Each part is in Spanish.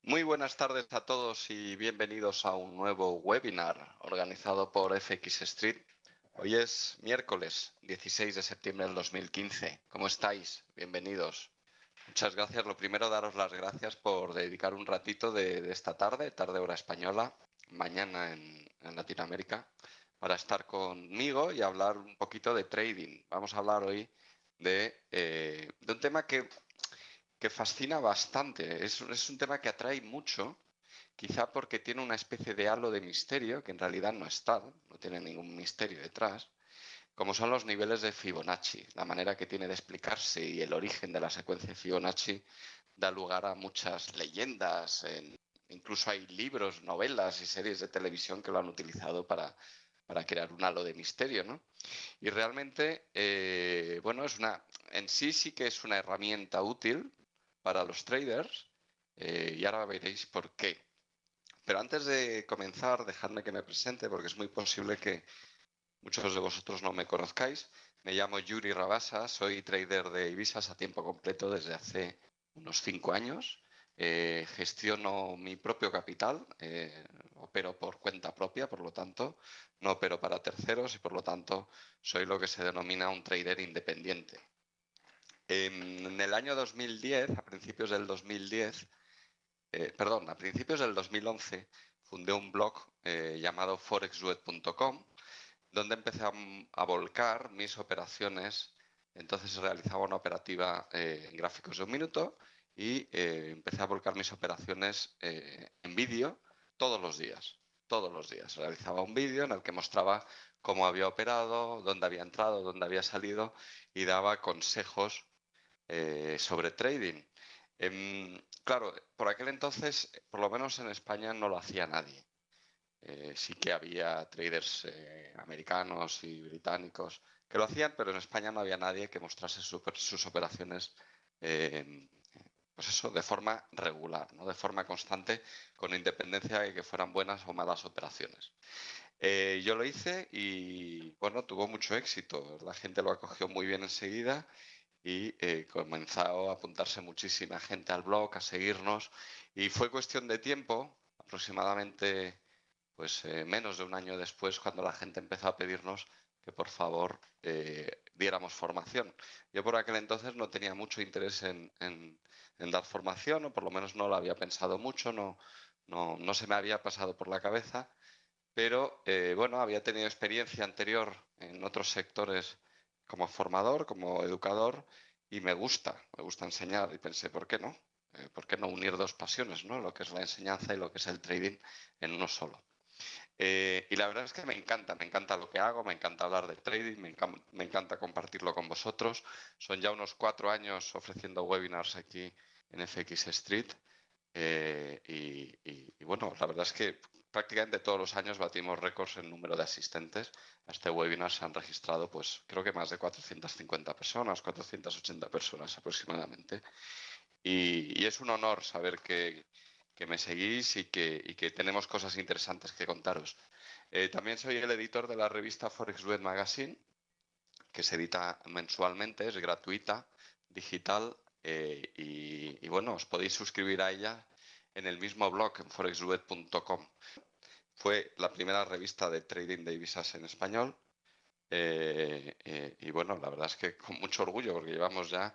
Muy buenas tardes a todos y bienvenidos a un nuevo webinar organizado por FX Street. Hoy es miércoles 16 de septiembre del 2015. ¿Cómo estáis? Bienvenidos. Muchas gracias. Lo primero, daros las gracias por dedicar un ratito de esta tarde hora española, mañana en Latinoamérica, para estar conmigo y hablar un poquito de trading. Vamos a hablar hoy de un tema que fascina bastante. Es un tema que atrae mucho, quizá porque tiene una especie de halo de misterio, que en realidad no está, no tiene ningún misterio detrás, como son los niveles de Fibonacci. La manera que tiene de explicarse y el origen de la secuencia de Fibonacci da lugar a muchas leyendas, incluso hay libros, novelas y series de televisión que lo han utilizado para crear un halo de misterio, ¿no? Y realmente, bueno, en sí que es una herramienta útil para los traders, y ahora veréis por qué. Pero antes de comenzar, dejadme que me presente, porque es muy posible que muchos de vosotros no me conozcáis. Me llamo Yuri Rabasa, soy trader de divisas a tiempo completo desde hace unos 5 años. Gestiono mi propio capital, opero por cuenta propia, por lo tanto, no opero para terceros y por lo tanto soy lo que se denomina un trader independiente. En el año 2010, a principios del 2010, a principios del 2011, fundé un blog llamado forexduet.com, donde empecé a volcar mis operaciones. Entonces realizaba una operativa en gráficos de un minuto y empecé a volcar mis operaciones en vídeo todos los días. Todos los días realizaba un vídeo en el que mostraba cómo había operado, dónde había entrado, dónde había salido y daba consejos sobre trading. Claro, por aquel entonces, por lo menos en España, no lo hacía nadie. Sí que había traders americanos y británicos que lo hacían, pero en España no había nadie que mostrase sus operaciones, eh, pues eso, de forma regular, ¿no? De forma constante, con independencia de que fueran buenas o malas operaciones. Yo lo hice y, bueno, tuvo mucho éxito. La gente lo acogió muy bien enseguida y comenzó a apuntarse muchísima gente al blog, a seguirnos, y fue cuestión de tiempo, aproximadamente pues menos de un año después, cuando la gente empezó a pedirnos que por favor diéramos formación. Yo por aquel entonces no tenía mucho interés en dar formación, o por lo menos no lo había pensado mucho, no se me había pasado por la cabeza, pero bueno, había tenido experiencia anterior en otros sectores como formador, como educador, y me gusta enseñar, y pensé, ¿por qué no? ¿Por qué no unir dos pasiones, ¿no? Lo que es la enseñanza y lo que es el trading en uno solo. Y la verdad es que me encanta lo que hago, me encanta hablar de trading, me encanta compartirlo con vosotros. Son ya unos 4 años ofreciendo webinars aquí en FX Street. Y bueno, la verdad es que prácticamente todos los años batimos récords en número de asistentes. A este webinar se han registrado, pues creo que más de 450 personas, 480 personas aproximadamente. Y es un honor saber que me seguís y que tenemos cosas interesantes que contaros. También soy el editor de la revista Forex Duet Magazine, que se edita mensualmente, es gratuita, digital, y bueno, os podéis suscribir a ella en el mismo blog, en forexduet.com. Fue la primera revista de trading de divisas en español. Y bueno, la verdad es que con mucho orgullo, porque llevamos ya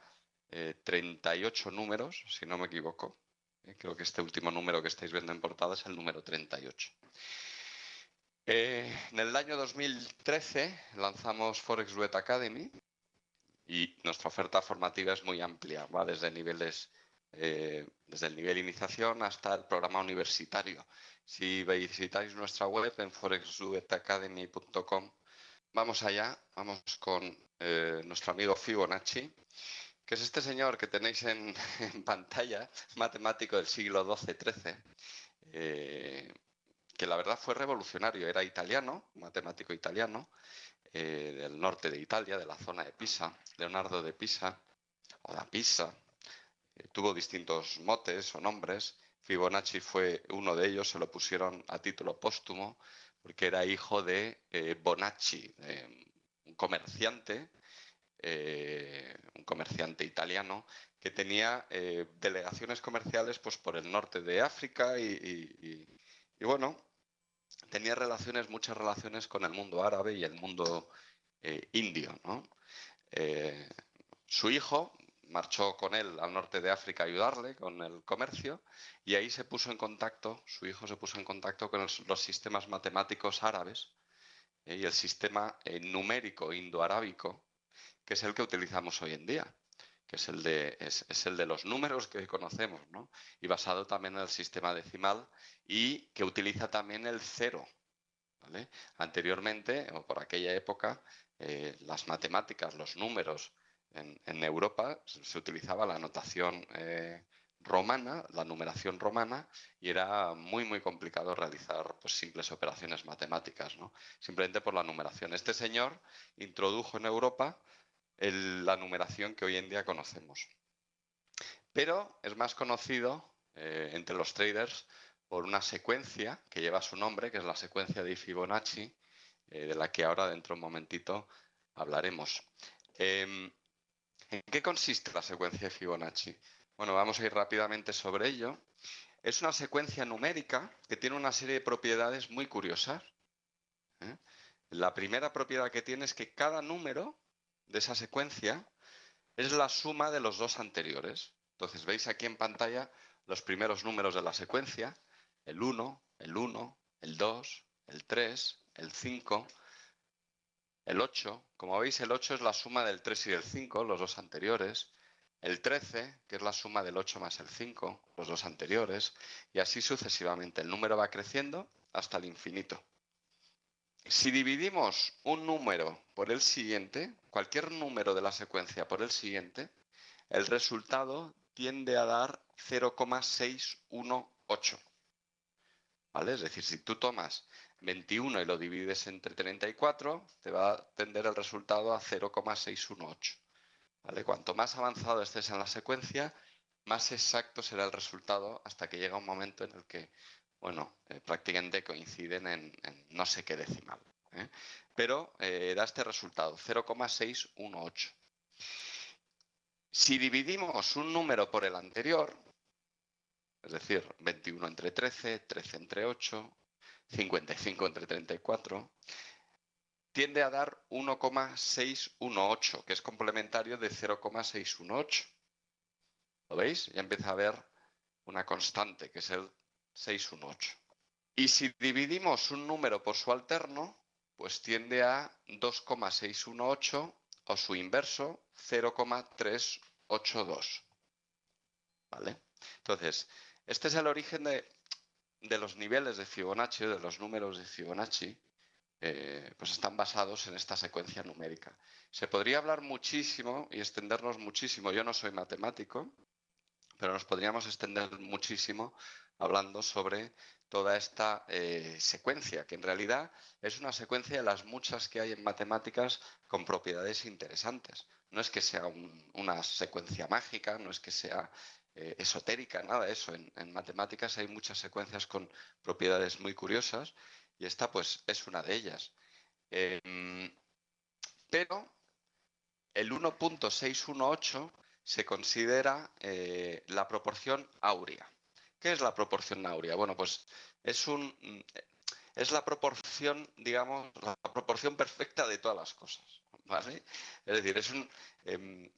38 números, si no me equivoco. Creo que este último número que estáis viendo en portada es el número 38. En el año 2013 lanzamos Forex Duet Academy y nuestra oferta formativa es muy amplia, va desde desde el nivel iniciación hasta el programa universitario. Si visitáis nuestra web en forexduetacademy.com, vamos allá, vamos con nuestro amigo Fibonacci, que es este señor que tenéis en pantalla, matemático del siglo XII-XIII, que la verdad fue revolucionario, era italiano, matemático italiano, del norte de Italia, de la zona de Pisa, Leonardo de Pisa, o da Pisa. Tuvo distintos motes o nombres. Fibonacci fue uno de ellos, se lo pusieron a título póstumo, porque era hijo de originariamente italiano, que tenía delegaciones comerciales pues, por el norte de África y bueno, tenía muchas relaciones con el mundo árabe y el mundo indio, ¿no? Su hijo marchó con él al norte de África a ayudarle con el comercio y ahí su hijo se puso en contacto con los sistemas matemáticos árabes y el sistema numérico indoarábico, que es el que utilizamos hoy en día, que es el de los números que conocemos, ¿no? Y basado también en el sistema decimal y que utiliza también el cero, ¿vale? Anteriormente, o por aquella época, las matemáticas, los números en Europa se utilizaba la notación romana, la numeración romana, y era muy, muy complicado realizar pues, simples operaciones matemáticas, ¿no? Simplemente por la numeración. Este señor introdujo en Europa la numeración que hoy en día conocemos. Pero es más conocido entre los traders por una secuencia que lleva su nombre, que es la secuencia de Fibonacci, de la que ahora dentro de un momentito hablaremos. ¿En qué consiste la secuencia de Fibonacci? Bueno, vamos a ir rápidamente sobre ello. Es una secuencia numérica que tiene una serie de propiedades muy curiosas. La primera propiedad que tiene es que cada número de esa secuencia es la suma de los dos anteriores. Entonces, veis aquí en pantalla los primeros números de la secuencia, el 1, el 1, el 2, el 3, el 5, el 8. Como veis, el 8 es la suma del 3 y del 5, los dos anteriores. El 13, que es la suma del 8 más el 5, los dos anteriores. Y así sucesivamente. El número va creciendo hasta el infinito. Si dividimos un número por el siguiente, cualquier número de la secuencia por el siguiente, el resultado tiende a dar 0,618. ¿Vale? Es decir, si tú tomas 21 y lo divides entre 34, te va a tender el resultado a 0,618. ¿Vale? Cuanto más avanzado estés en la secuencia, más exacto será el resultado hasta que llega un momento en el que, bueno, prácticamente coinciden en no sé qué decimal. Pero da este resultado, 0,618. Si dividimos un número por el anterior, es decir, 21 entre 13, 13 entre 8, 55 entre 34, tiende a dar 1,618, que es complementario de 0,618. ¿Lo veis? Ya empieza a haber una constante, que es el 618. Y si dividimos un número por su alterno, pues tiende a 2,618 o su inverso, 0,382. ¿Vale? Entonces, este es el origen de los niveles de Fibonacci, de los números de Fibonacci, pues están basados en esta secuencia numérica. Se podría hablar muchísimo y extendernos muchísimo. Yo no soy matemático, pero nos podríamos extender muchísimo hablando sobre toda esta secuencia, que en realidad es una secuencia de las muchas que hay en matemáticas con propiedades interesantes. No es que sea una secuencia mágica, no es que sea esotérica, nada de eso. En matemáticas hay muchas secuencias con propiedades muy curiosas y esta pues es una de ellas. Pero el 1,618 se considera la proporción áurea. ¿Qué es la proporción áurea? Bueno, pues es la proporción, digamos, la proporción perfecta de todas las cosas, ¿vale? Es decir,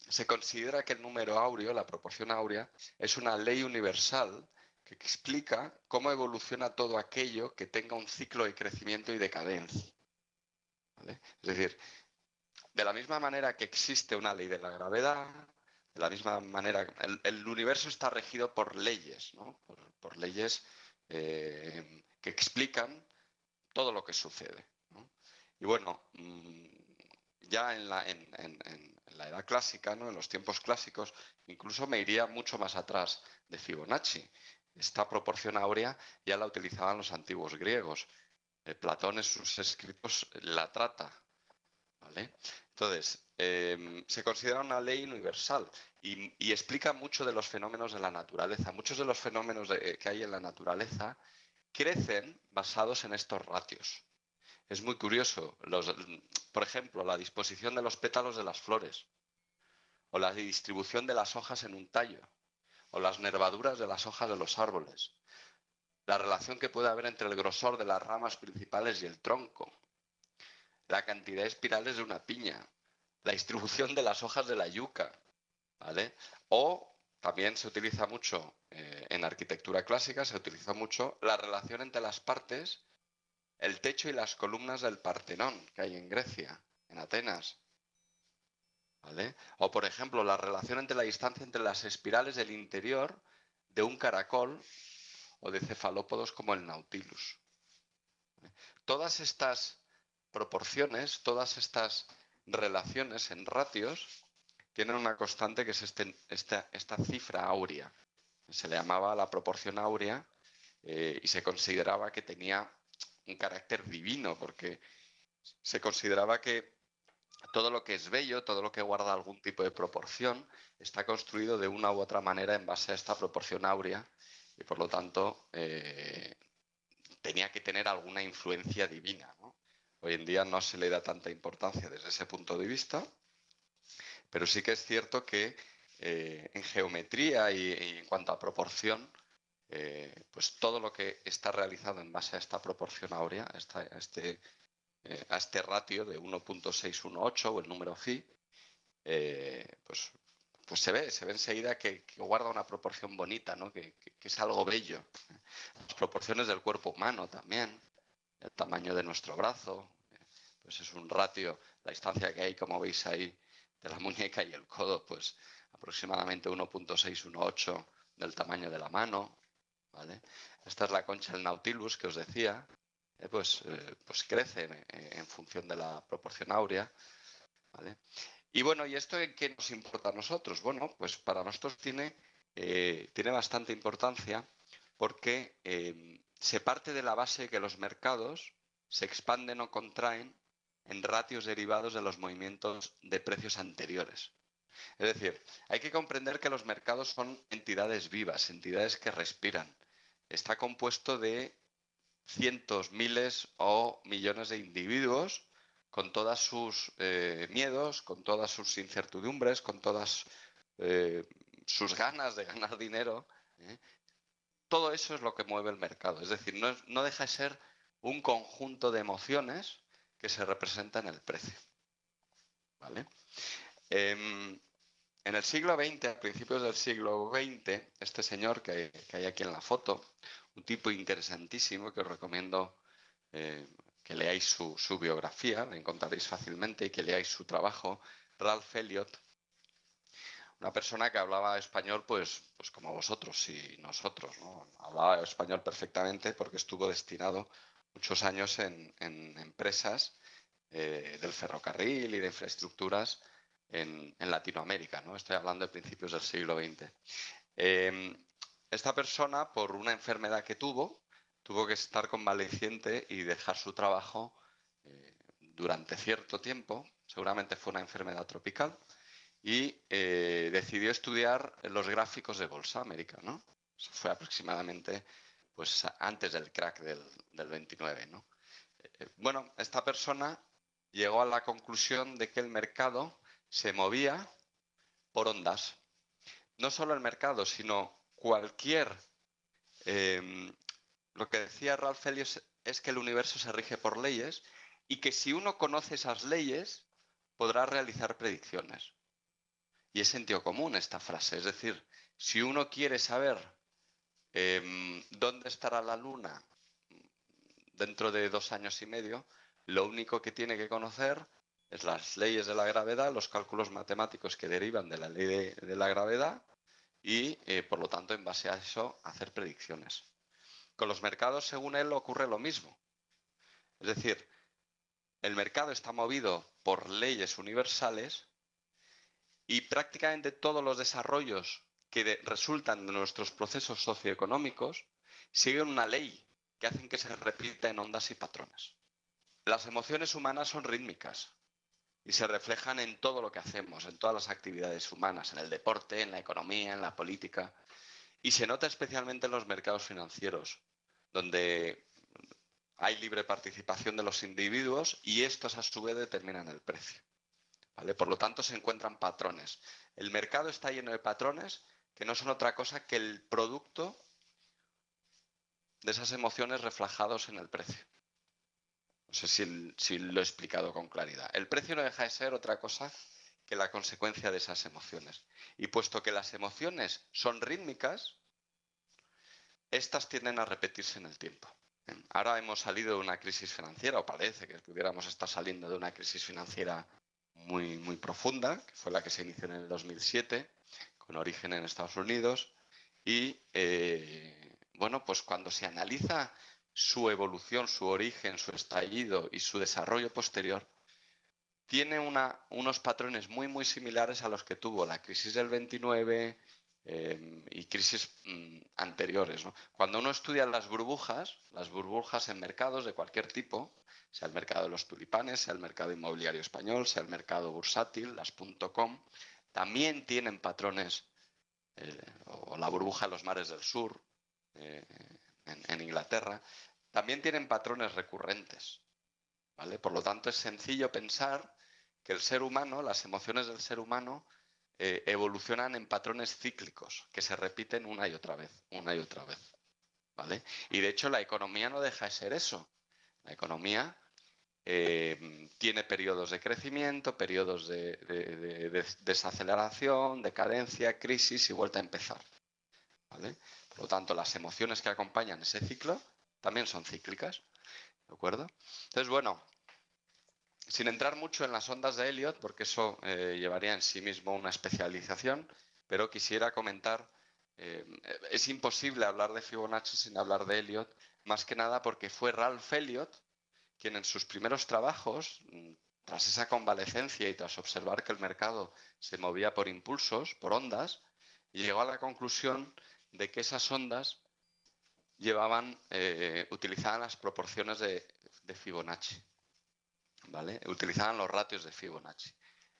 se considera que el número áureo, la proporción áurea, es una ley universal que explica cómo evoluciona todo aquello que tenga un ciclo de crecimiento y decadencia, ¿vale? Es decir, de la misma manera que existe una ley de la gravedad, de la misma manera, el universo está regido por leyes, ¿no? Por leyes que explican todo lo que sucede, ¿no? Y bueno, ya en la edad clásica, ¿no? En los tiempos clásicos, incluso me iría mucho más atrás de Fibonacci. Esta proporción áurea ya la utilizaban los antiguos griegos. Platón en sus escritos la trata, ¿vale? Entonces, se considera una ley universal y explica mucho de los fenómenos de la naturaleza. Muchos de los fenómenos que hay en la naturaleza crecen basados en estos ratios. Es muy curioso. Por ejemplo, la disposición de los pétalos de las flores. o la distribución de las hojas en un tallo, o las nervaduras de las hojas de los árboles, la relación que puede haber entre el grosor de las ramas principales y el tronco, la cantidad de espirales de una piña, la distribución de las hojas de la yuca, ¿vale? O también se utiliza mucho en arquitectura clásica, se utiliza mucho la relación entre las partes, el techo y las columnas del Partenón que hay en Grecia, en Atenas, ¿vale? O por ejemplo, la relación entre la distancia entre las espirales del interior de un caracol o de cefalópodos como el Nautilus. Todas estas proporciones, todas estas relaciones en ratios tienen una constante que es esta cifra áurea. Se le llamaba la proporción áurea y se consideraba que tenía un carácter divino porque se consideraba que todo lo que es bello, todo lo que guarda algún tipo de proporción, está construido de una u otra manera en base a esta proporción áurea y por lo tanto tenía que tener alguna influencia divina, ¿no? Hoy en día no se le da tanta importancia desde ese punto de vista, pero sí que es cierto que en geometría y en cuanto a proporción, pues todo lo que está realizado en base a esta proporción áurea, a este ratio de 1.618 o el número phi, pues se ve enseguida que guarda una proporción bonita, ¿no? Que es algo bello. Las proporciones del cuerpo humano también, el tamaño de nuestro brazo, pues es un ratio, la distancia que hay, como veis ahí, de la muñeca y el codo, pues aproximadamente 1.618 del tamaño de la mano, ¿vale? Esta es la concha del Nautilus que os decía, pues crece en función de la proporción áurea, ¿vale? Y bueno, ¿y esto en qué nos importa a nosotros? Bueno, pues para nosotros tiene bastante importancia porque se parte de la base de que los mercados se expanden o contraen en ratios derivados de los movimientos de precios anteriores. Es decir, hay que comprender que los mercados son entidades vivas, entidades que respiran. Está compuesto de cientos, miles o millones de individuos con todas sus miedos, con todas sus incertidumbres, con todas sus ganas de ganar dinero. ¿eh? Todo eso es lo que mueve el mercado. Es decir, no deja de ser un conjunto de emociones que se representa en el precio. ¿Vale? En el siglo XX, a principios del siglo XX, este señor que hay aquí en la foto, un tipo interesantísimo que os recomiendo que leáis su biografía, la encontraréis fácilmente, y que leáis su trabajo, Ralph Elliot, una persona que hablaba español pues como vosotros y nosotros, ¿no? Hablaba español perfectamente porque estuvo destinado muchos años en empresas del ferrocarril y de infraestructuras en Latinoamérica, ¿no? Estoy hablando de principios del siglo XX. Esta persona, por una enfermedad que tuvo que estar convaleciente y dejar su trabajo durante cierto tiempo, seguramente fue una enfermedad tropical, y decidió estudiar los gráficos de bolsa americano. Eso fue aproximadamente pues, antes del crack del 29, ¿no? Bueno, esta persona llegó a la conclusión de que el mercado se movía por ondas. No solo el mercado, sino cualquier... lo que decía Ralph Elliot es que el universo se rige por leyes y que si uno conoce esas leyes podrá realizar predicciones. Y es sentido común esta frase. Es decir, si uno quiere saber dónde estará la Luna dentro de 2 años y medio, lo único que tiene que conocer es las leyes de la gravedad, los cálculos matemáticos que derivan de la ley de la gravedad y, por lo tanto, en base a eso, hacer predicciones. Con los mercados, según él, ocurre lo mismo. Es decir, el mercado está movido por leyes universales y prácticamente todos los desarrollos que resultan de nuestros procesos socioeconómicos siguen una ley que hacen que se repita en ondas y patrones. Las emociones humanas son rítmicas y se reflejan en todo lo que hacemos, en todas las actividades humanas, en el deporte, en la economía, en la política. Y se nota especialmente en los mercados financieros, donde hay libre participación de los individuos y estos a su vez determinan el precio. ¿Vale? Por lo tanto, se encuentran patrones. El mercado está lleno de patrones que no son otra cosa que el producto de esas emociones reflejados en el precio. No sé si lo he explicado con claridad. El precio no deja de ser otra cosa que la consecuencia de esas emociones. Y puesto que las emociones son rítmicas, estas tienden a repetirse en el tiempo. Ahora hemos salido de una crisis financiera, o parece que pudiéramos estar saliendo de una crisis financiera muy profunda, que fue la que se inició en el 2007, con origen en Estados Unidos. Y bueno, pues cuando se analiza su evolución, su origen, su estallido y su desarrollo posterior, tiene unos patrones muy similares a los que tuvo la crisis del 29 y crisis anteriores, ¿no? Cuando uno estudia las burbujas en mercados de cualquier tipo, sea el mercado de los tulipanes, sea el mercado inmobiliario español, sea el mercado bursátil, las .com, también tienen patrones, o la burbuja de los mares del sur, en Inglaterra, también tienen patrones recurrentes, ¿vale? Por lo tanto, es sencillo pensar que el ser humano, las emociones del ser humano, evolucionan en patrones cíclicos que se repiten una y otra vez, ¿vale? Y de hecho la economía no deja de ser eso. La economía tiene periodos de crecimiento, periodos de desaceleración, decadencia, crisis y vuelta a empezar, ¿vale? Por lo tanto, las emociones que acompañan ese ciclo también son cíclicas, ¿de acuerdo? Entonces, bueno, sin entrar mucho en las ondas de Elliot, porque eso llevaría en sí mismo una especialización, pero quisiera comentar, es imposible hablar de Fibonacci sin hablar de Elliot, más que nada porque fue Ralph Elliot quien en sus primeros trabajos, tras esa convalecencia y tras observar que el mercado se movía por impulsos, por ondas, llegó a la conclusión de que esas ondas utilizaban las proporciones de Fibonacci, ¿vale? Utilizaban los ratios de Fibonacci.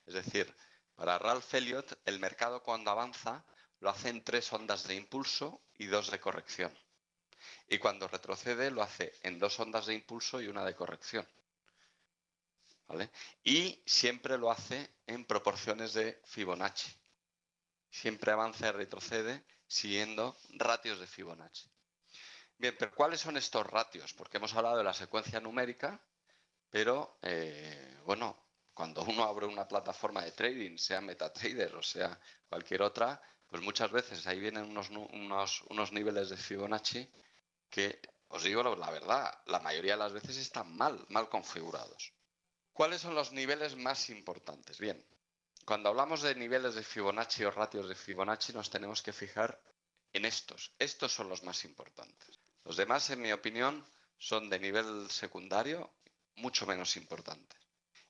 Es decir, para Ralph Elliot, el mercado cuando avanza lo hace en 3 ondas de impulso y 2 de corrección. Y cuando retrocede lo hace en 2 ondas de impulso y 1 de corrección, ¿vale? Y siempre lo hace en proporciones de Fibonacci. Siempre avanza y retrocede siguiendo ratios de Fibonacci. Bien, pero ¿cuáles son estos ratios? Porque hemos hablado de la secuencia numérica, pero bueno, cuando uno abre una plataforma de trading, sea MetaTrader o sea cualquier otra, pues muchas veces ahí vienen unos niveles de Fibonacci que, os digo la verdad, la mayoría de las veces están mal configurados. ¿Cuáles son los niveles más importantes? Bien, cuando hablamos de niveles de Fibonacci o ratios de Fibonacci nos tenemos que fijar en estos. Estos son los más importantes. Los demás, en mi opinión, son de nivel secundario, mucho menos importantes.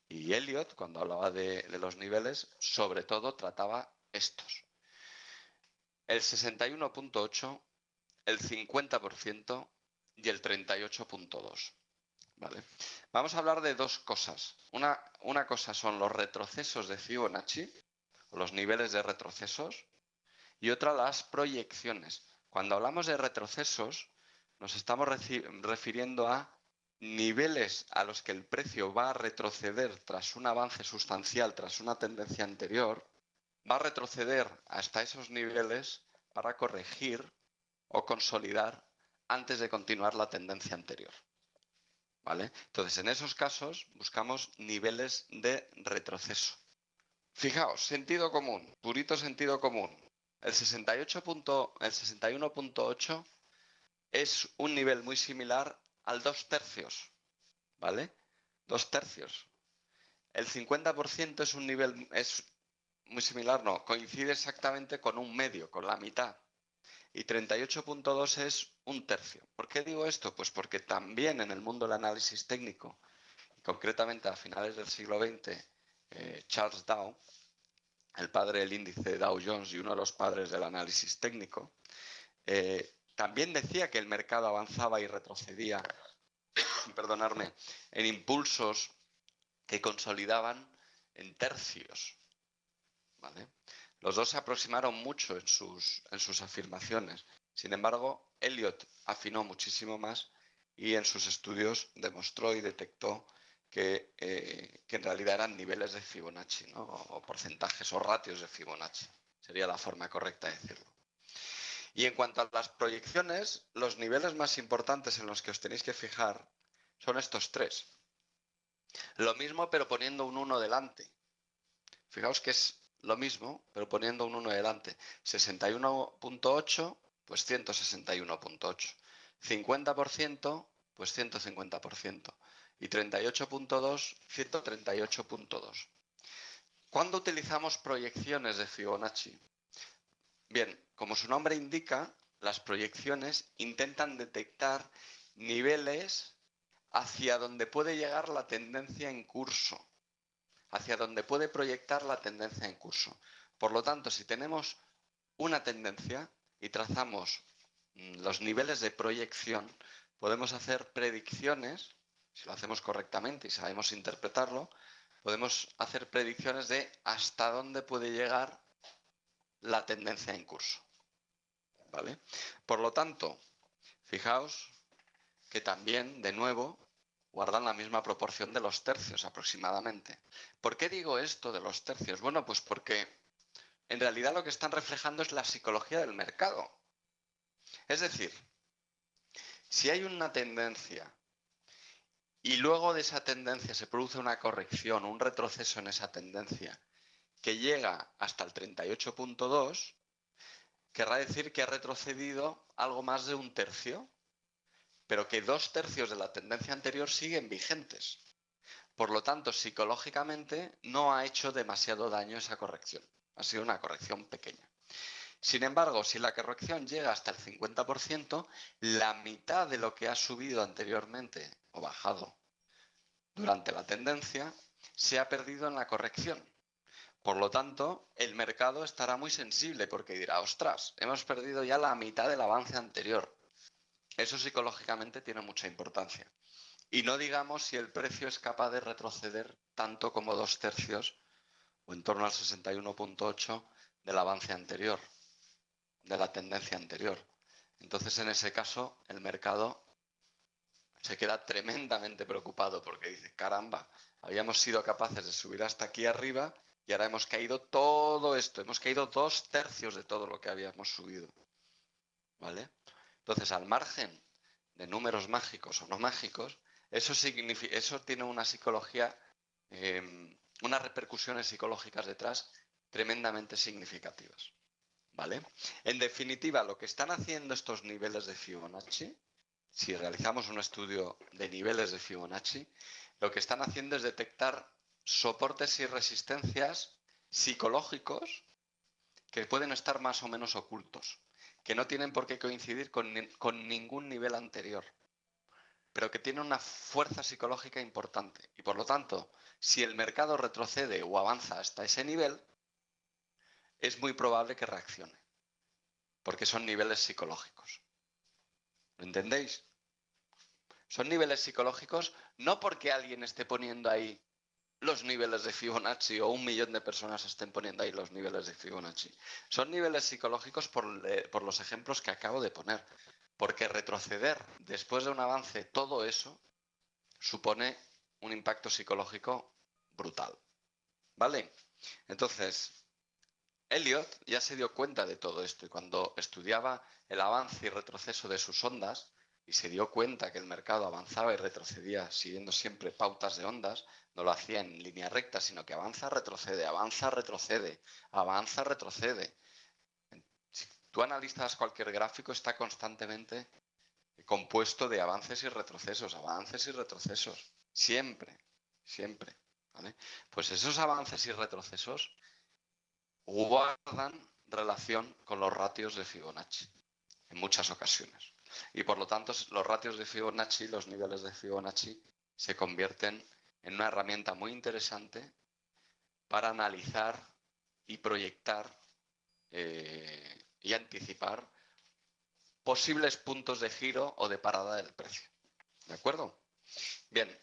Y Elliot, cuando hablaba de los niveles, sobre todo trataba estos. El 61.8, el 50% y el 38.2. ¿Vale? Vamos a hablar de 2 cosas. Una cosa son los retrocesos de Fibonacci, o los niveles de retrocesos, y otra las proyecciones. Cuando hablamos de retrocesos, nos estamos refiriendo a niveles a los que el precio va a retroceder tras un avance sustancial, tras una tendencia anterior, va a retroceder hasta esos niveles para corregir o consolidar antes de continuar la tendencia anterior, ¿vale? Entonces, en esos casos buscamos niveles de retroceso. Fijaos, sentido común, purito sentido común. El 61.8 es un nivel muy similar al 2/3, ¿vale? 2/3. El 50% es un nivel, es muy similar, no, coincide exactamente con un medio, con la mitad. Y 38.2 es 1/3. ¿Por qué digo esto? Pues porque también en el mundo del análisis técnico, y concretamente a finales del siglo XX, Charles Dow, el padre del índice Dow Jones y uno de los padres del análisis técnico, también decía que el mercado avanzaba y retrocedía, perdonadme, en impulsos que consolidaban en tercios, ¿vale? Los dos se aproximaron mucho en sus afirmaciones. Sin embargo, Elliot afinó muchísimo más y en sus estudios demostró y detectó que en realidad eran niveles de Fibonacci, ¿no? O porcentajes o ratios de Fibonacci. Sería la forma correcta de decirlo. Y en cuanto a las proyecciones, los niveles más importantes en los que os tenéis que fijar son estos tres. Lo mismo, pero poniendo un 1 delante. Fijaos que es lo mismo, pero poniendo un 1 delante. 61.8, pues 161.8. 50%, pues 150%. Y 38.2, 138.2. ¿Cuándo utilizamos proyecciones de Fibonacci? Bien, como su nombre indica, las proyecciones intentan detectar niveles hacia donde puede llegar la tendencia en curso, hacia donde puede proyectar la tendencia en curso. Por lo tanto, si tenemos una tendencia y trazamos los niveles de proyección, podemos hacer predicciones, si lo hacemos correctamente y sabemos interpretarlo, podemos hacer predicciones de hasta dónde puede llegar la tendencia en curso. ¿Vale? Por lo tanto, fijaos que también, de nuevo, guardan la misma proporción de los tercios aproximadamente. ¿Por qué digo esto de los tercios? Bueno, pues porque en realidad lo que están reflejando es la psicología del mercado. Es decir, si hay una tendencia y luego de esa tendencia se produce una corrección, un retroceso en esa tendencia que llega hasta el 38.2, querrá decir que ha retrocedido algo más de un tercio, pero que 2/3 de la tendencia anterior siguen vigentes. Por lo tanto, psicológicamente no ha hecho demasiado daño esa corrección. Ha sido una corrección pequeña. Sin embargo, si la corrección llega hasta el 50%, la mitad de lo que ha subido anteriormente o bajado durante la tendencia se ha perdido en la corrección. Por lo tanto, el mercado estará muy sensible porque dirá, ostras, hemos perdido ya la mitad del avance anterior. Eso psicológicamente tiene mucha importancia. Y no digamos si el precio es capaz de retroceder tanto como 2/3 o en torno al 61.8 del avance anterior, de la tendencia anterior. Entonces, en ese caso, el mercado se queda tremendamente preocupado porque dice, caramba, habíamos sido capaces de subir hasta aquí arriba y ahora hemos caído todo esto, hemos caído 2/3 de todo lo que habíamos subido. ¿Vale? Entonces, al margen de números mágicos o no mágicos, eso tiene una psicología, unas repercusiones psicológicas detrás tremendamente significativas. ¿Vale? En definitiva, lo que están haciendo estos niveles de Fibonacci, si realizamos un estudio de niveles de Fibonacci, lo que están haciendo es detectar soportes y resistencias psicológicos que pueden estar más o menos ocultos, que no tienen por qué coincidir con ningún nivel anterior, pero que tienen una fuerza psicológica importante. Y por lo tanto, si el mercado retrocede o avanza hasta ese nivel, es muy probable que reaccione, porque son niveles psicológicos. ¿Lo entendéis? Son niveles psicológicos no porque alguien esté poniendo ahí los niveles de Fibonacci o 1 millón de personas estén poniendo ahí los niveles de Fibonacci. Son niveles psicológicos por los ejemplos que acabo de poner. Porque retroceder después de un avance, todo eso, supone un impacto psicológico brutal. ¿Vale? Entonces, Elliot ya se dio cuenta de todo esto y cuando estudiaba el avance y retroceso de sus ondas y se dio cuenta que el mercado avanzaba y retrocedía siguiendo siempre pautas de ondas, no lo hacía en línea recta, sino que avanza, retrocede, avanza, retrocede, avanza, retrocede. Si tú analizas cualquier gráfico, está constantemente compuesto de avances y retrocesos, siempre, siempre. ¿Vale? Pues esos avances y retrocesos guardan relación con los ratios de Fibonacci en muchas ocasiones. Y por lo tanto, los ratios de Fibonacci, los niveles de Fibonacci, se convierten en una herramienta muy interesante para analizar y proyectar y anticipar posibles puntos de giro o de parada del precio. ¿De acuerdo? Bien,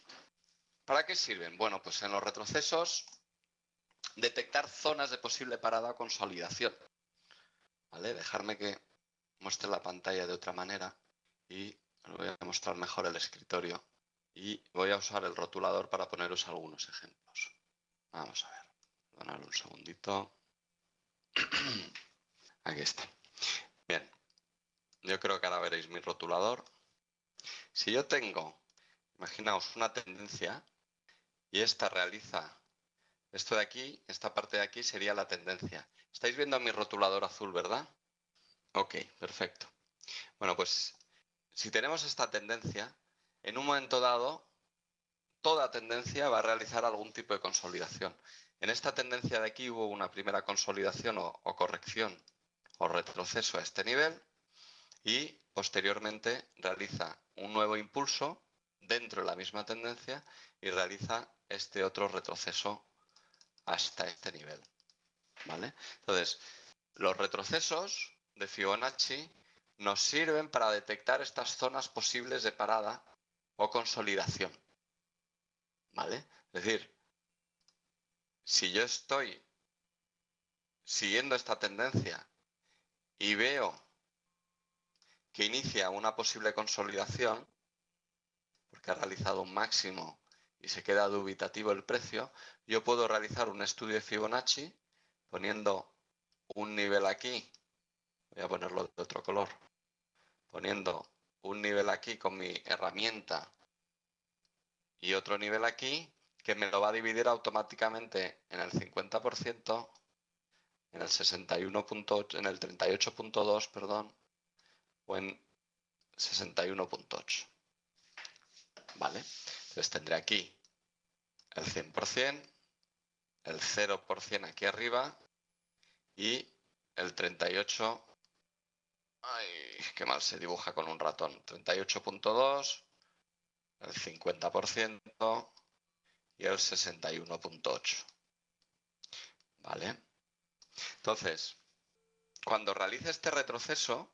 ¿para qué sirven? Bueno, pues en los retrocesos, detectar zonas de posible parada o consolidación. ¿Vale? Dejarme que muestre la pantalla de otra manera y os voy a mostrar mejor el escritorio y voy a usar el rotulador para poneros algunos ejemplos. Vamos a ver, perdonad un segundito. Aquí está. Bien, yo creo que ahora veréis mi rotulador. Si yo tengo, imaginaos una tendencia y esta realiza esto de aquí, esta parte de aquí sería la tendencia. ¿Estáis viendo mi rotulador azul, verdad? Ok, perfecto. Bueno, pues si tenemos esta tendencia, en un momento dado, toda tendencia va a realizar algún tipo de consolidación. En esta tendencia de aquí hubo una primera consolidación o corrección o retroceso a este nivel y posteriormente realiza un nuevo impulso dentro de la misma tendencia y realiza este otro retroceso hasta este nivel. ¿Vale? Entonces, los retrocesos de Fibonacci nos sirven para detectar estas zonas posibles de parada o consolidación. ¿Vale? Es decir, si yo estoy siguiendo esta tendencia y veo que inicia una posible consolidación, porque ha realizado un máximo y se queda dubitativo el precio, yo puedo realizar un estudio de Fibonacci poniendo un nivel aquí, voy a ponerlo de otro color, poniendo un nivel aquí con mi herramienta y otro nivel aquí, que me lo va a dividir automáticamente en el 50%, en el 61.8, en el 38.2, perdón, o en 61.8. ¿Vale? Entonces tendré aquí el 100%, el 0% aquí arriba y el 38. Ay, qué mal se dibuja con un ratón. 38.2, el 50% y el 61.8. ¿Vale? Entonces, cuando realice este retroceso,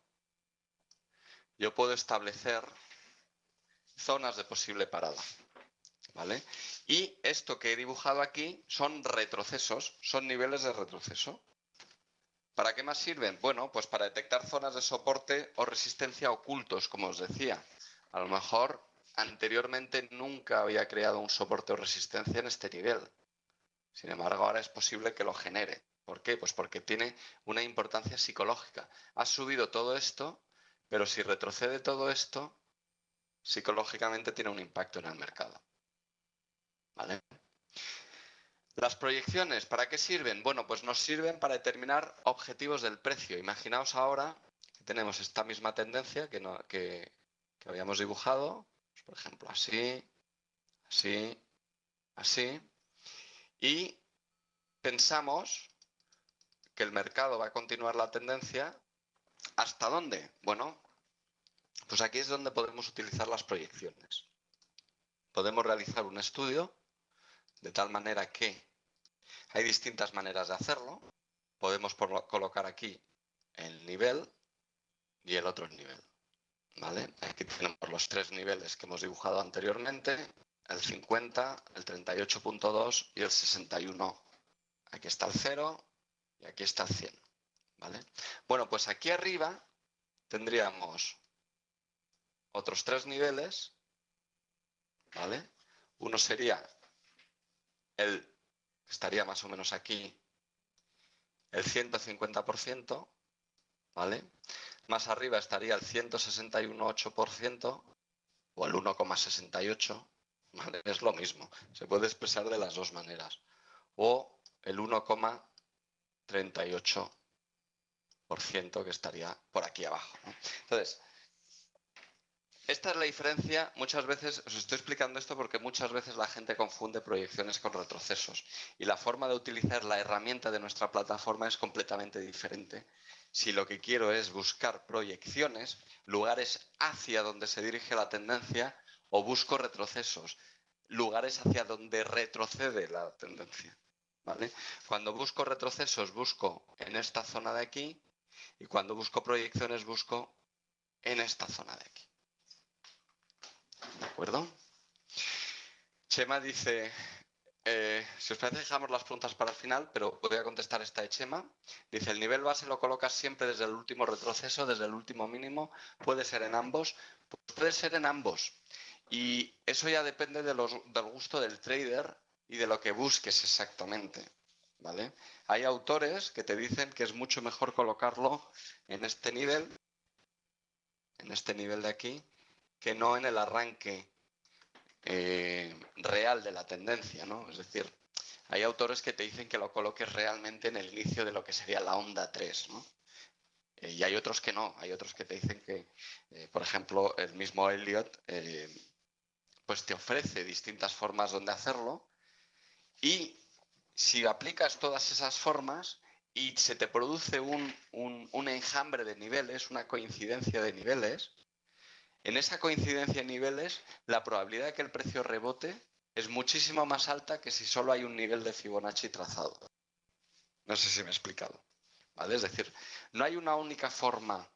yo puedo establecer zonas de posible parada. ¿Vale? Y esto que he dibujado aquí son retrocesos, son niveles de retroceso. ¿Para qué más sirven? Bueno, pues para detectar zonas de soporte o resistencia ocultos, como os decía. A lo mejor anteriormente nunca había creado un soporte o resistencia en este nivel. Sin embargo, ahora es posible que lo genere. ¿Por qué? Pues porque tiene una importancia psicológica. Ha subido todo esto, pero si retrocede todo esto, psicológicamente tiene un impacto en el mercado. ¿Vale? Las proyecciones, ¿para qué sirven? Bueno, pues nos sirven para determinar objetivos del precio. Imaginaos ahora que tenemos esta misma tendencia que habíamos dibujado, pues por ejemplo, así, así, así, y pensamos que el mercado va a continuar la tendencia. ¿Hasta dónde? Bueno, pues aquí es donde podemos utilizar las proyecciones. Podemos realizar un estudio de tal manera que hay distintas maneras de hacerlo. Podemos colocar aquí el nivel y el otro nivel. ¿Vale? Aquí tenemos los tres niveles que hemos dibujado anteriormente, el 50, el 38.2 y el 61. Aquí está el 0 y aquí está el 100. ¿Vale? Bueno, pues aquí arriba tendríamos otros tres niveles. ¿Vale? Uno sería el, estaría más o menos aquí, el 150%, ¿vale? Más arriba estaría el 161,8% o el 1,68%, ¿vale? Es lo mismo, se puede expresar de las dos maneras. O el 1,38% que estaría por aquí abajo, ¿no? Entonces, esta es la diferencia. Muchas veces, os estoy explicando esto porque muchas veces la gente confunde proyecciones con retrocesos y la forma de utilizar la herramienta de nuestra plataforma es completamente diferente. Si lo que quiero es buscar proyecciones, lugares hacia donde se dirige la tendencia, o busco retrocesos, lugares hacia donde retrocede la tendencia. ¿Vale? Cuando busco retrocesos, busco en esta zona de aquí, y cuando busco proyecciones, busco en esta zona de aquí. ¿De acuerdo? Chema dice, si os parece dejamos las preguntas para el final, pero voy a contestar esta de Chema. Dice, el nivel base lo colocas siempre desde el último retroceso, desde el último mínimo. ¿Puede ser en ambos? Pues puede ser en ambos. Y eso ya depende del gusto del trader y de lo que busques exactamente, ¿vale? Hay autores que te dicen que es mucho mejor colocarlo en este nivel de aquí, que no en el arranque real de la tendencia, ¿no? Es decir, hay autores que te dicen que lo coloques realmente en el inicio de lo que sería la onda 3, ¿no? Y hay otros que no, hay otros que te dicen que, por ejemplo, el mismo Elliot, pues te ofrece distintas formas donde hacerlo y si aplicas todas esas formas y se te produce un enjambre de niveles, una coincidencia de niveles, en esa coincidencia de niveles, la probabilidad de que el precio rebote es muchísimo más alta que si solo hay un nivel de Fibonacci trazado. No sé si me he explicado. ¿Vale? Es decir, no hay una única forma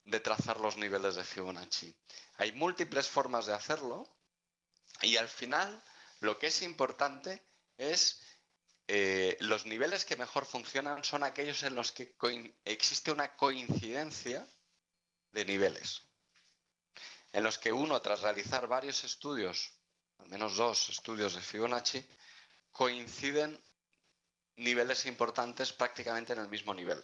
de trazar los niveles de Fibonacci. Hay múltiples formas de hacerlo y al final lo que es importante es los niveles que mejor funcionan son aquellos en los que existe una coincidencia de niveles, en los que uno, tras realizar varios estudios, al menos 2 estudios de Fibonacci, coinciden niveles importantes prácticamente en el mismo nivel.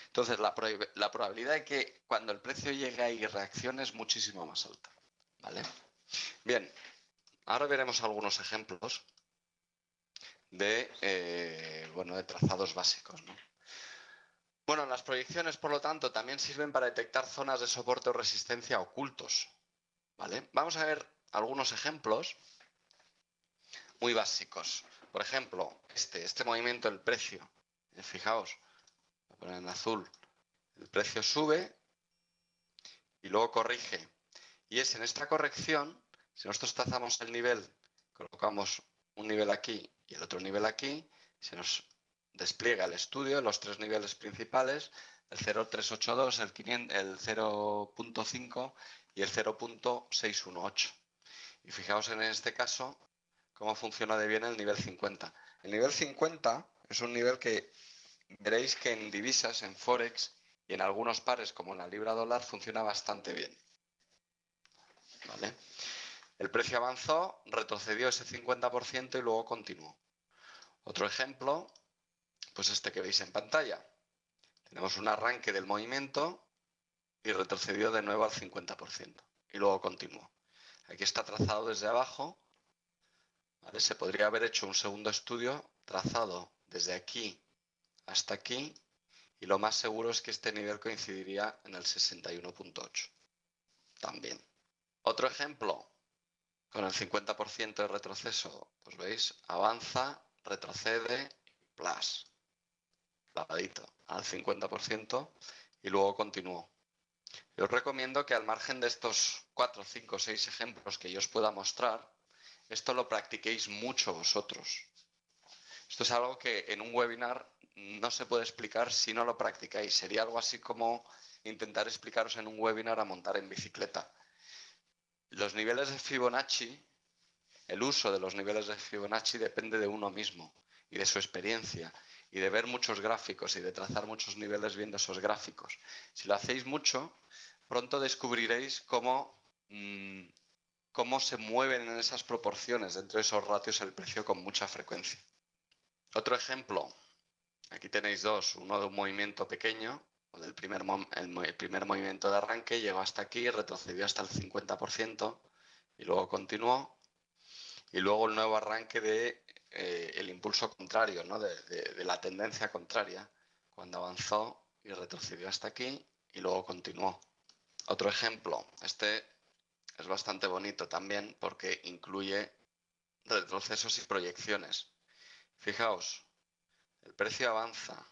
Entonces, la probabilidad de que cuando el precio llegue ahí reaccione es muchísimo más alta, ¿vale? Bien, ahora veremos algunos ejemplos de trazados básicos, ¿no? Bueno, las proyecciones, por lo tanto, también sirven para detectar zonas de soporte o resistencia ocultos, ¿vale? Vamos a ver algunos ejemplos muy básicos. Por ejemplo, este movimiento del precio. Fijaos, voy a poner en azul. El precio sube y luego corrige. Y es en esta corrección, si nosotros trazamos el nivel, colocamos un nivel aquí y el otro nivel aquí, se nos despliega el estudio, los 3 niveles principales, el 0,382, el 0.5 y el 0.618. Y fijaos en este caso cómo funciona de bien el nivel 50. El nivel 50 es un nivel que veréis que en divisas, en Forex y en algunos pares como en la libra dólar funciona bastante bien. ¿Vale? El precio avanzó, retrocedió ese 50% y luego continuó. Otro ejemplo, pues este que veis en pantalla. Tenemos un arranque del movimiento y retrocedió de nuevo al 50% y luego continuó. Aquí está trazado desde abajo, ¿vale? Se podría haber hecho un segundo estudio trazado desde aquí hasta aquí y lo más seguro es que este nivel coincidiría en el 61.8 también. Otro ejemplo, con el 50% de retroceso, pues veis, avanza, retrocede, plus, clavadito, al 50% y luego continuó. Yo os recomiendo que al margen de estos 4, 5, 6 ejemplos que yo os pueda mostrar, esto lo practiquéis mucho vosotros. Esto es algo que en un webinar no se puede explicar si no lo practicáis. Sería algo así como intentar explicaros en un webinar a montar en bicicleta. Los niveles de Fibonacci, el uso de los niveles de Fibonacci depende de uno mismo y de su experiencia y de ver muchos gráficos y de trazar muchos niveles viendo esos gráficos. Si lo hacéis mucho, pronto descubriréis cómo se mueven en esas proporciones dentro de esos ratios el precio con mucha frecuencia. Otro ejemplo, aquí tenéis dos, uno de un movimiento pequeño, el primer movimiento de arranque, llegó hasta aquí, retrocedió hasta el 50% y luego continuó. Y luego el nuevo arranque de el impulso contrario, ¿no? de la tendencia contraria, cuando avanzó y retrocedió hasta aquí y luego continuó. Otro ejemplo, este es bastante bonito también porque incluye retrocesos y proyecciones. Fijaos, el precio avanza,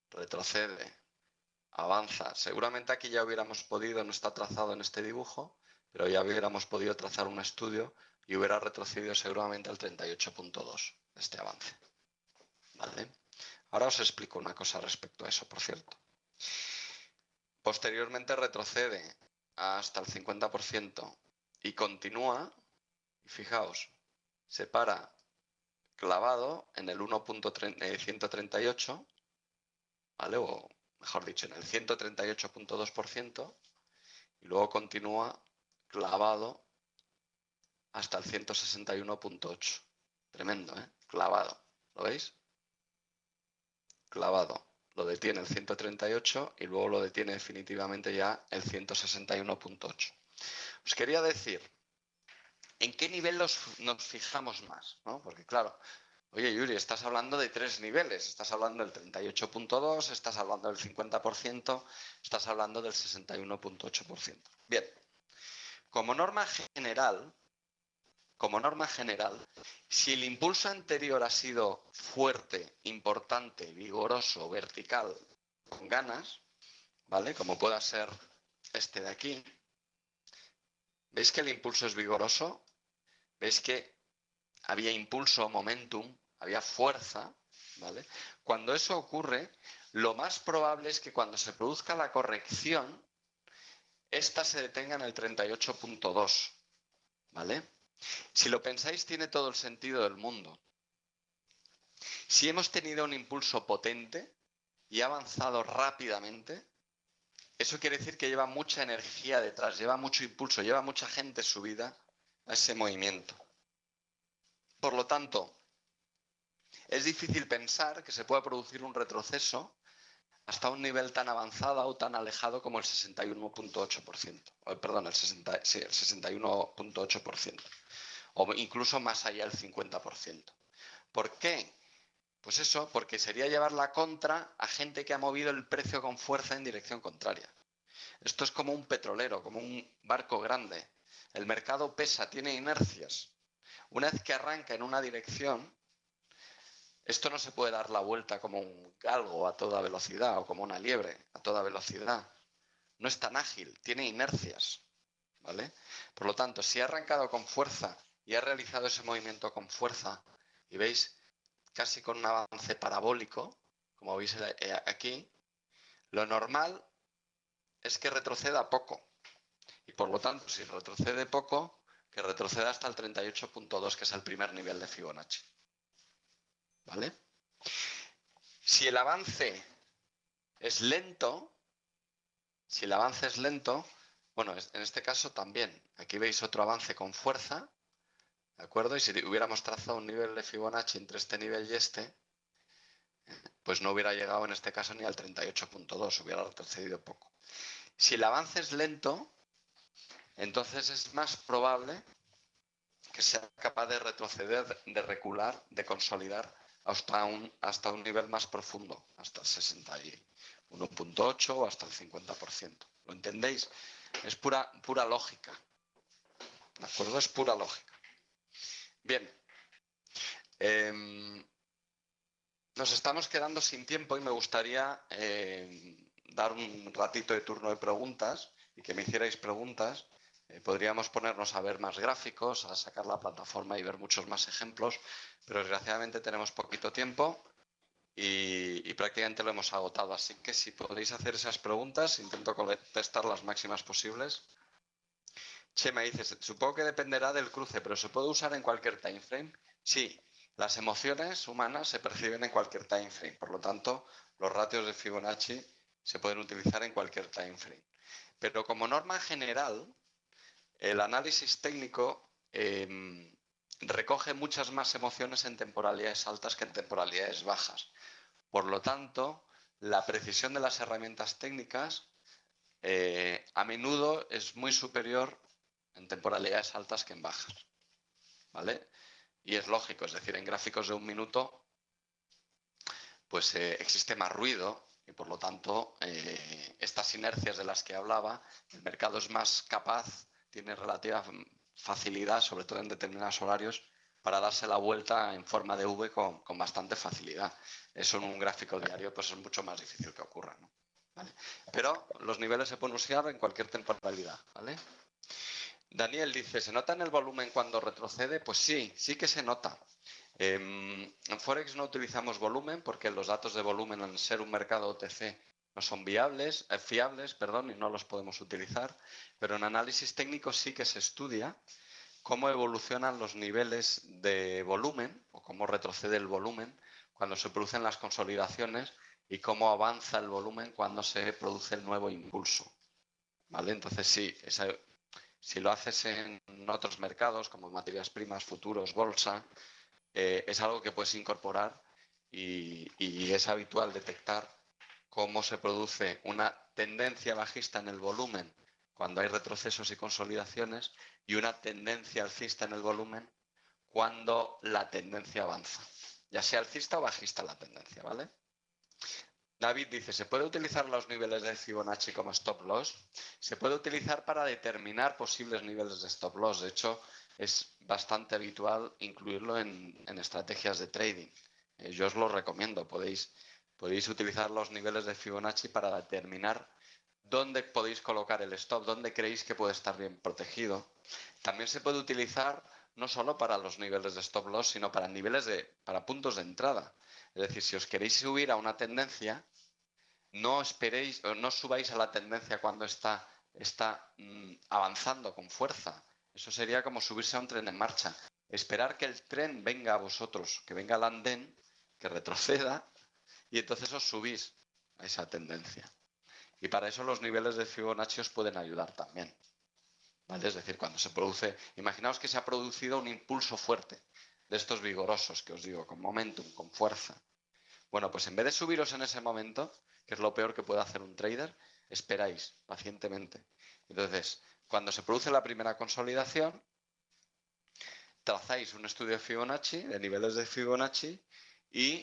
retrocede, avanza. Seguramente aquí ya hubiéramos podido, no está trazado en este dibujo, pero ya hubiéramos podido trazar un estudio y hubiera retrocedido seguramente al 38.2 este avance. ¿Vale? Ahora os explico una cosa respecto a eso, por cierto. Posteriormente retrocede hasta el 50% y continúa, y fijaos, se para clavado en el 1.138, ¿vale? O mejor dicho, en el 138.2% y luego continúa clavado hasta el 161.8. Tremendo, ¿eh? Clavado. ¿Lo veis? Clavado. Lo detiene el 138 y luego lo detiene definitivamente ya el 161.8. Os quería decir, ¿en qué nivel nos fijamos más? ¿No? Porque claro, oye Yuri, estás hablando de 3 niveles, estás hablando del 38.2, estás hablando del 50%, estás hablando del 61.8%. Bien, como norma general, si el impulso anterior ha sido fuerte, importante, vigoroso, vertical, con ganas, ¿vale? Como pueda ser este de aquí. ¿Veis que el impulso es vigoroso? ¿Veis que había impulso, momentum, había fuerza? ¿Vale? Cuando eso ocurre, lo más probable es que cuando se produzca la corrección, esta se detenga en el 38.2. ¿Vale? Si lo pensáis, tiene todo el sentido del mundo. Si hemos tenido un impulso potente y ha avanzado rápidamente, eso quiere decir que lleva mucha energía detrás, lleva mucho impulso, lleva mucha gente subida a ese movimiento. Por lo tanto, es difícil pensar que se pueda producir un retroceso hasta un nivel tan avanzado o tan alejado como el 61.8%. Perdón, el 61.8%. O incluso más allá del 50%. ¿Por qué? Pues eso, porque sería llevar la contra a gente que ha movido el precio con fuerza en dirección contraria. Esto es como un petrolero, como un barco grande. El mercado pesa, tiene inercias. Una vez que arranca en una dirección, esto no se puede dar la vuelta como un galgo a toda velocidad o como una liebre a toda velocidad. No es tan ágil, tiene inercias, ¿vale? Por lo tanto, si ha arrancado con fuerza y ha realizado ese movimiento con fuerza, y veis, casi con un avance parabólico, como veis aquí, lo normal es que retroceda poco. Y por lo tanto, si retrocede poco, que retroceda hasta el 38.2, que es el primer nivel de Fibonacci. ¿Vale? Si el avance es lento, bueno, en este caso también. Aquí veis otro avance con fuerza, ¿de acuerdo? Y si hubiéramos trazado un nivel de Fibonacci entre este nivel y este, pues no hubiera llegado en este caso ni al 38.2, hubiera retrocedido poco. Si el avance es lento, entonces es más probable que sea capaz de retroceder, de recular, de consolidar hasta un nivel más profundo, hasta el 61.8 o hasta el 50%. ¿Lo entendéis? Es pura lógica. ¿De acuerdo? Es pura lógica. Bien. Nos estamos quedando sin tiempo y me gustaría dar un ratito de turno de preguntas y que me hicierais preguntas. Podríamos ponernos a ver más gráficos, a sacar la plataforma y ver muchos más ejemplos, pero desgraciadamente tenemos poquito tiempo y prácticamente lo hemos agotado. Así que si podéis hacer esas preguntas, intento contestar las máximas posibles. Chema dice, supongo que dependerá del cruce, pero ¿se puede usar en cualquier timeframe? Sí, las emociones humanas se perciben en cualquier timeframe. Por lo tanto, los ratios de Fibonacci se pueden utilizar en cualquier timeframe. Pero como norma general, el análisis técnico recoge muchas más emociones en temporalidades altas que en temporalidades bajas. Por lo tanto, la precisión de las herramientas técnicas a menudo es muy superior en temporalidades altas que en bajas. ¿Vale? Y es lógico, es decir, en gráficos de un minuto pues existe más ruido y por lo tanto estas inercias de las que hablaba, el mercado es más capaz, tiene relativa facilidad, sobre todo en determinados horarios, para darse la vuelta en forma de V con bastante facilidad. Eso en un gráfico diario pues es mucho más difícil que ocurra, ¿no? ¿Vale? Pero los niveles se pueden usar en cualquier temporalidad, ¿vale? Daniel dice, ¿se nota en el volumen cuando retrocede? Pues sí, sí que se nota. En Forex no utilizamos volumen porque los datos de volumen al ser un mercado OTC no son fiables, y no los podemos utilizar, pero en análisis técnico sí que se estudia cómo evolucionan los niveles de volumen o cómo retrocede el volumen cuando se producen las consolidaciones y cómo avanza el volumen cuando se produce el nuevo impulso. ¿Vale? Entonces sí, Si lo haces en otros mercados, como materias primas, futuros, bolsa, es algo que puedes incorporar y es habitual detectar cómo se produce una tendencia bajista en el volumen cuando hay retrocesos y consolidaciones y una tendencia alcista en el volumen cuando la tendencia avanza, ya sea alcista o bajista la tendencia, ¿vale? David dice, ¿se puede utilizar los niveles de Fibonacci como stop loss? Se puede utilizar para determinar posibles niveles de stop loss. De hecho, es bastante habitual incluirlo en estrategias de trading. Yo os lo recomiendo. Podéis utilizar los niveles de Fibonacci para determinar dónde podéis colocar el stop, dónde creéis que puede estar bien protegido. También se puede utilizar no solo para los niveles de stop loss, sino para para puntos de entrada. Es decir, si os queréis subir a una tendencia, no esperéis, no subáis a la tendencia cuando está avanzando con fuerza. Eso sería como subirse a un tren en marcha. Esperar que el tren venga a vosotros, que venga al andén, que retroceda, y entonces os subís a esa tendencia. Y para eso los niveles de Fibonacci os pueden ayudar también. ¿Vale? Es decir, cuando se produce, imaginaos que se ha producido un impulso fuerte, de estos vigorosos que os digo, con momentum, con fuerza. Bueno, pues en vez de subiros en ese momento, que es lo peor que puede hacer un trader, esperáis pacientemente. Entonces, cuando se produce la primera consolidación, trazáis un estudio de Fibonacci, de niveles de Fibonacci, y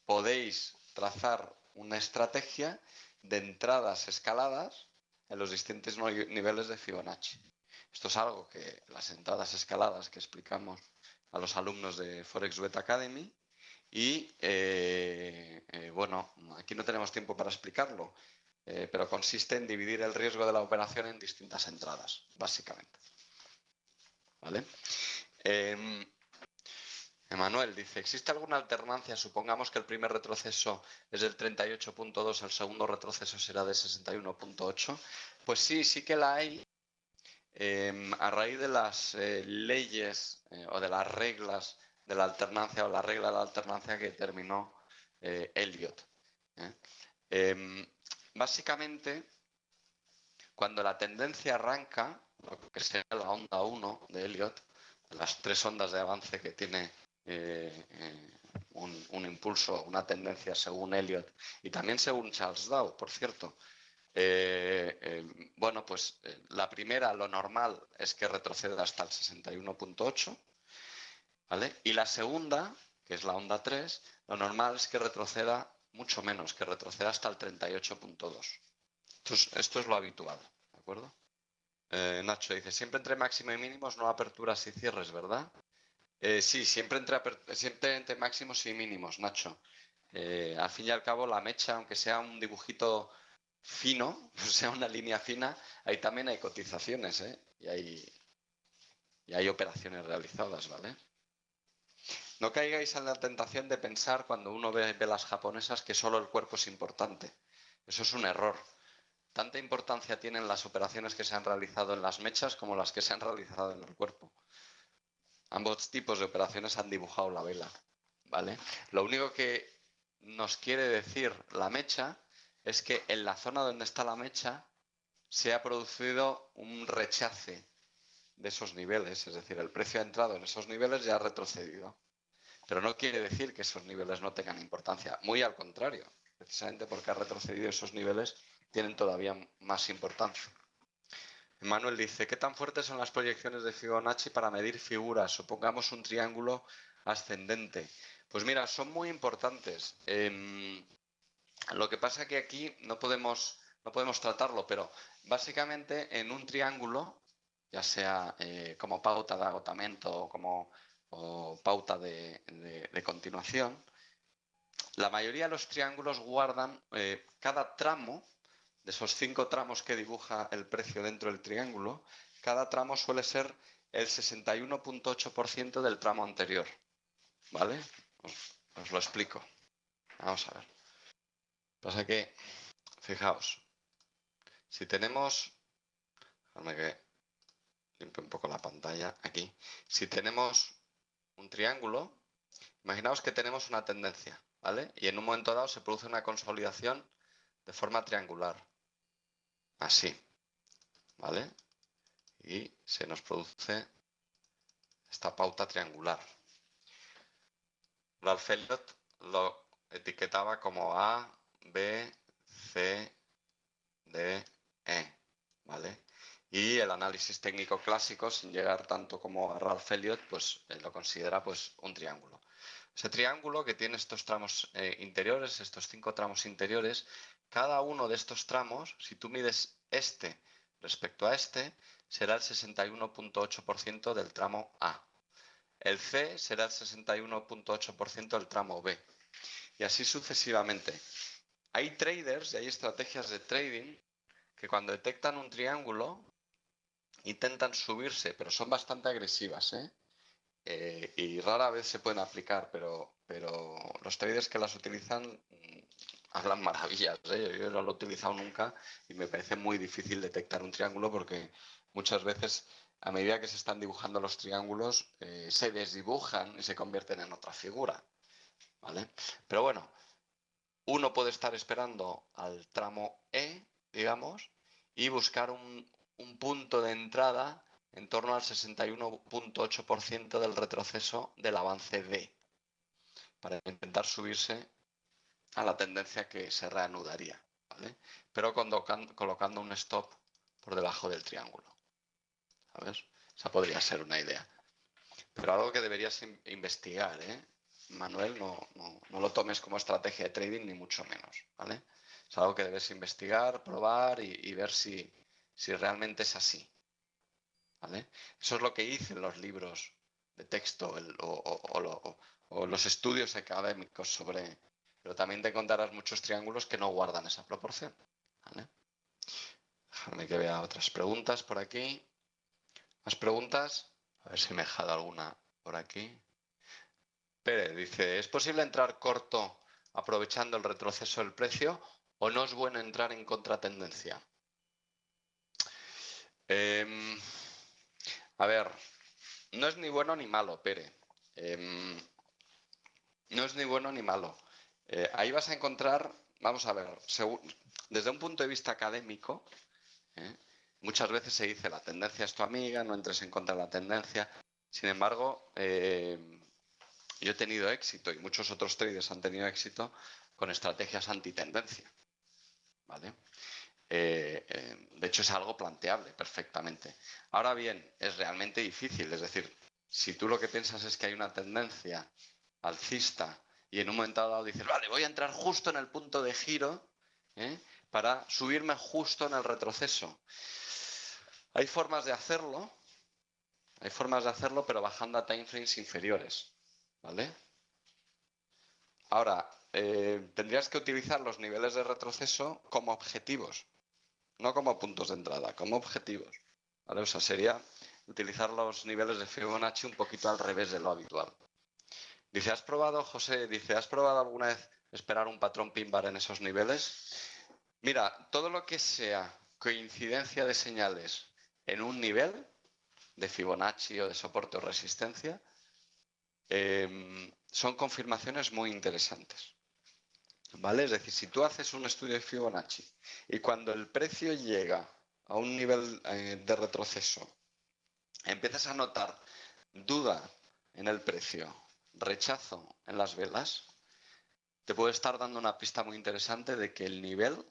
podéis trazar una estrategia de entradas escaladas en los distintos niveles de Fibonacci. Esto es algo que las entradas escaladas que explicamos a los alumnos de Forex Bet Academy. Y bueno, aquí no tenemos tiempo para explicarlo, pero consiste en dividir el riesgo de la operación en distintas entradas, básicamente. ¿Vale? Emanuel dice, ¿existe alguna alternancia? Supongamos que el primer retroceso es del 38.2, el segundo retroceso será de 61.8. Pues sí, sí que la hay. A raíz de las leyes o de las reglas de la alternancia o la regla de la alternancia que determinó Elliot. Básicamente, cuando la tendencia arranca, lo que sea la onda 1 de Elliot, las tres ondas de avance que tiene un impulso, una tendencia según Elliot y también según Charles Dow, por cierto. Bueno, pues la primera, lo normal es que retroceda hasta el 61.8, ¿vale? Y la segunda, que es la onda 3, lo normal es que retroceda mucho menos, que retroceda hasta el 38.2. Esto es lo habitual, ¿de acuerdo? Nacho dice, siempre entre máximo y mínimos, no aperturas y cierres, ¿verdad? Sí, siempre entre máximos y mínimos, Nacho. Al fin y al cabo, la mecha, aunque sea un dibujito fino, o sea, una línea fina, ahí también hay cotizaciones, ¿eh? Y hay operaciones realizadas, ¿vale? No caigáis en la tentación de pensar cuando uno ve velas japonesas que solo el cuerpo es importante. Eso es un error. Tanta importancia tienen las operaciones que se han realizado en las mechas como las que se han realizado en el cuerpo. Ambos tipos de operaciones han dibujado la vela, ¿vale? Lo único que nos quiere decir la mecha es que en la zona donde está la mecha se ha producido un rechace de esos niveles, es decir, el precio ha entrado en esos niveles y ha retrocedido. Pero no quiere decir que esos niveles no tengan importancia, muy al contrario, precisamente porque ha retrocedido esos niveles tienen todavía más importancia. Manuel dice, ¿qué tan fuertes son las proyecciones de Fibonacci para medir figuras? Supongamos un triángulo ascendente. Pues mira, son muy importantes. Lo que pasa es que aquí no podemos tratarlo, pero básicamente en un triángulo, ya sea como pauta de agotamiento o pauta de continuación, la mayoría de los triángulos guardan cada tramo, de esos 5 tramos que dibuja el precio dentro del triángulo, cada tramo suele ser el 61.8% del tramo anterior. ¿Vale? Os lo explico. Vamos a ver. Pasa que, fijaos, si tenemos, déjame que limpie un poco la pantalla aquí. Si tenemos un triángulo, imaginaos que tenemos una tendencia, ¿vale? Y en un momento dado se produce una consolidación de forma triangular. Así, ¿vale? y se nos produce esta pauta triangular. Ralph Elliott lo etiquetaba como A, B, C, D, E, ¿vale? Y el análisis técnico clásico, sin llegar tanto como a Ralph Elliott, pues lo considera pues un triángulo. Ese triángulo que tiene estos tramos interiores, estos 5 tramos interiores, cada uno de estos tramos, si tú mides este respecto a este, será el 61,8% del tramo A. El C será el 61,8% del tramo B. Y así sucesivamente. Hay traders y hay estrategias de trading que cuando detectan un triángulo intentan subirse, pero son bastante agresivas, ¿eh? Y rara vez se pueden aplicar, pero los traders que las utilizan hablan maravillas, ¿eh? Yo no lo he utilizado nunca y me parece muy difícil detectar un triángulo porque muchas veces a medida que se están dibujando los triángulos se desdibujan y se convierten en otra figura, ¿vale? Pero bueno, uno puede estar esperando al tramo E, digamos, y buscar un punto de entrada en torno al 61,8% del retroceso del avance D, para intentar subirse a la tendencia que se reanudaría, ¿vale? Pero colocando un stop por debajo del triángulo, ¿sabes? Esa podría ser una idea. Pero algo que deberías investigar, ¿eh? Manuel, no lo tomes como estrategia de trading, ni mucho menos, ¿vale? Es algo que debes investigar, probar y ver si realmente es así, ¿vale? Eso es lo que hice en los libros de texto o los estudios académicos sobre... Pero también te encontrarás muchos triángulos que no guardan esa proporción, ¿vale? Déjame que vea otras preguntas por aquí. ¿Más preguntas? A ver si me he dejado alguna por aquí. Pérez dice, ¿es posible entrar corto aprovechando el retroceso del precio o no es bueno entrar en contratendencia? A ver, no es ni bueno ni malo, Pérez. No es ni bueno ni malo. Ahí vas a encontrar, vamos a ver, desde un punto de vista académico, muchas veces se dice la tendencia es tu amiga, no entres en contra de la tendencia. Sin embargo, yo he tenido éxito y muchos otros traders han tenido éxito con estrategias antitendencia, ¿vale? De hecho, es algo planteable perfectamente. Ahora bien, es realmente difícil. Es decir, si tú lo que piensas es que hay una tendencia alcista y en un momento dado dices, vale, voy a entrar justo en el punto de giro para subirme justo en el retroceso. Hay formas de hacerlo, pero bajando a timeframes inferiores, ¿vale? Ahora, tendrías que utilizar los niveles de retroceso como objetivos, no como puntos de entrada, como objetivos, ¿vale? O sea, sería utilizar los niveles de Fibonacci un poquito al revés de lo habitual. Dice, ¿has probado alguna vez esperar un patrón pin bar en esos niveles? Mira, todo lo que sea coincidencia de señales en un nivel de Fibonacci o de soporte o resistencia, son confirmaciones muy interesantes, ¿vale? Es decir, si tú haces un estudio de Fibonacci y cuando el precio llega a un nivel de retroceso, empiezas a notar duda en el precio, rechazo en las velas, te puede estar dando una pista muy interesante de que el nivel,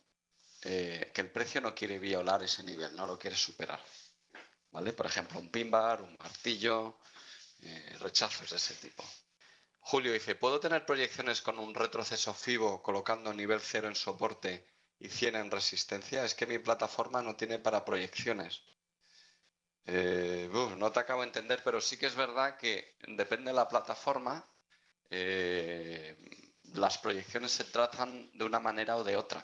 que el precio no quiere violar ese nivel, no lo quiere superar, ¿vale? Por ejemplo, un pin bar, un martillo, rechazos de ese tipo. Julio dice, ¿puedo tener proyecciones con un retroceso FIBO colocando nivel 0 en soporte y 100 en resistencia? Es que mi plataforma no tiene para proyecciones. No te acabo de entender, pero sí que es verdad que depende de la plataforma, las proyecciones se tratan de una manera o de otra,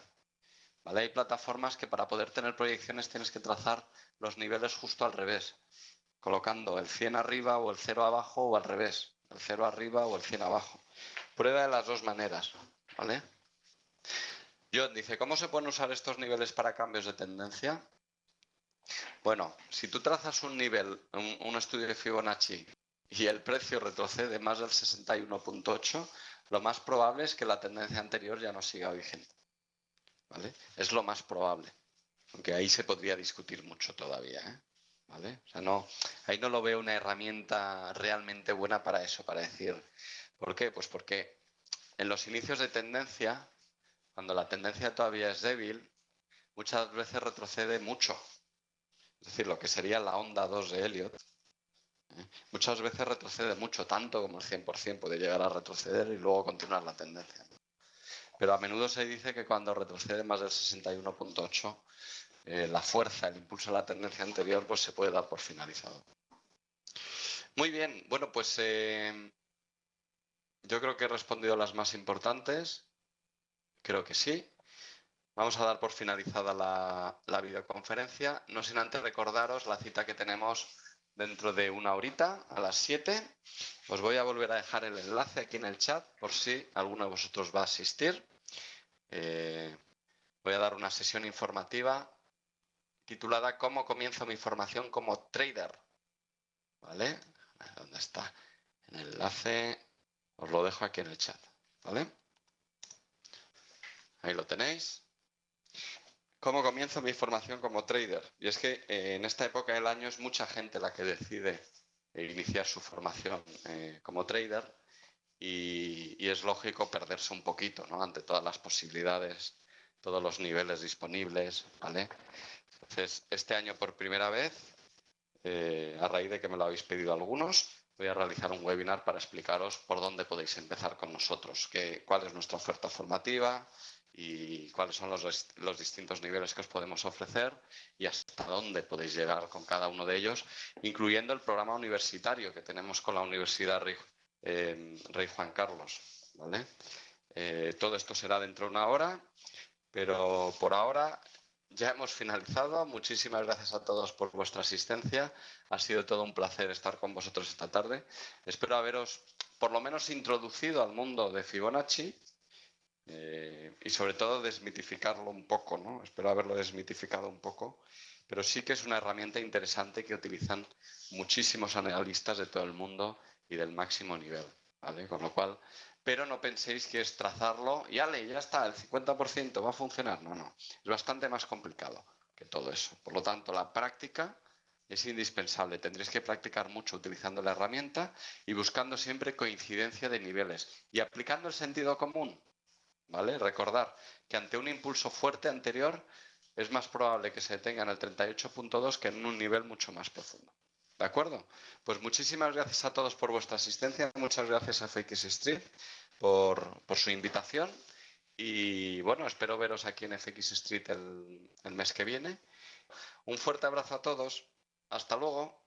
¿vale? Hay plataformas que para poder tener proyecciones tienes que trazar los niveles justo al revés, colocando el 100 arriba o el 0 abajo o al revés, el 0 arriba o el 100 abajo. Prueba de las dos maneras, ¿vale? John dice, ¿cómo se pueden usar estos niveles para cambios de tendencia? Bueno, si tú trazas un nivel, un estudio de Fibonacci y el precio retrocede más del 61,8, lo más probable es que la tendencia anterior ya no siga vigente, ¿vale? Es lo más probable, aunque ahí se podría discutir mucho todavía, ¿eh? ¿vale? O sea, no, ahí no lo veo una herramienta realmente buena para eso, para decir, ¿por qué? Pues porque en los inicios de tendencia, cuando la tendencia todavía es débil, muchas veces retrocede mucho. Es decir, lo que sería la onda 2 de Elliot, muchas veces retrocede mucho, tanto como el 100% puede llegar a retroceder y luego continuar la tendencia. Pero a menudo se dice que cuando retrocede más del 61,8, la fuerza, el impulso de la tendencia anterior, pues se puede dar por finalizado. Muy bien, bueno, pues yo creo que he respondido a las más importantes. Creo que sí. Vamos a dar por finalizada la videoconferencia, no sin antes recordaros la cita que tenemos dentro de una horita, a las 7. Os voy a volver a dejar el enlace aquí en el chat por si alguno de vosotros va a asistir. Voy a dar una sesión informativa titulada ¿Cómo comienzo mi formación como trader? ¿Vale? ¿Dónde está? El enlace os lo dejo aquí en el chat. ¿Vale? Ahí lo tenéis. ¿Cómo comienzo mi formación como trader? Y es que en esta época del año es mucha gente la que decide iniciar su formación como trader y es lógico perderse un poquito, ¿no? Ante todas las posibilidades, todos los niveles disponibles, ¿vale? Entonces, este año por primera vez, a raíz de que me lo habéis pedido algunos, voy a realizar un webinar para explicaros por dónde podéis empezar con nosotros, cuál es nuestra oferta formativa y cuáles son los distintos niveles que os podemos ofrecer y hasta dónde podéis llegar con cada uno de ellos, incluyendo el programa universitario que tenemos con la Universidad Rey Juan Carlos. ¿Vale? Todo esto será dentro de una hora, pero por ahora ya hemos finalizado. Muchísimas gracias a todos por vuestra asistencia. Ha sido todo un placer estar con vosotros esta tarde. Espero haberos por lo menos introducido al mundo de Fibonacci y sobre todo desmitificarlo un poco, ¿no? Espero haberlo desmitificado un poco, pero sí que es una herramienta interesante que utilizan muchísimos analistas de todo el mundo y del máximo nivel, ¿vale? Con lo cual, pero no penséis que es trazarlo y ale, ya está, el 50% va a funcionar. No, no, es bastante más complicado que todo eso. Por lo tanto, la práctica es indispensable. Tendréis que practicar mucho utilizando la herramienta y buscando siempre coincidencia de niveles y aplicando el sentido común. ¿Vale? Recordar que ante un impulso fuerte anterior es más probable que se detenga en el 38,2 que en un nivel mucho más profundo. ¿De acuerdo? Pues muchísimas gracias a todos por vuestra asistencia. Muchas gracias a FX Street por su invitación. Y bueno, espero veros aquí en FX Street el mes que viene. Un fuerte abrazo a todos. Hasta luego.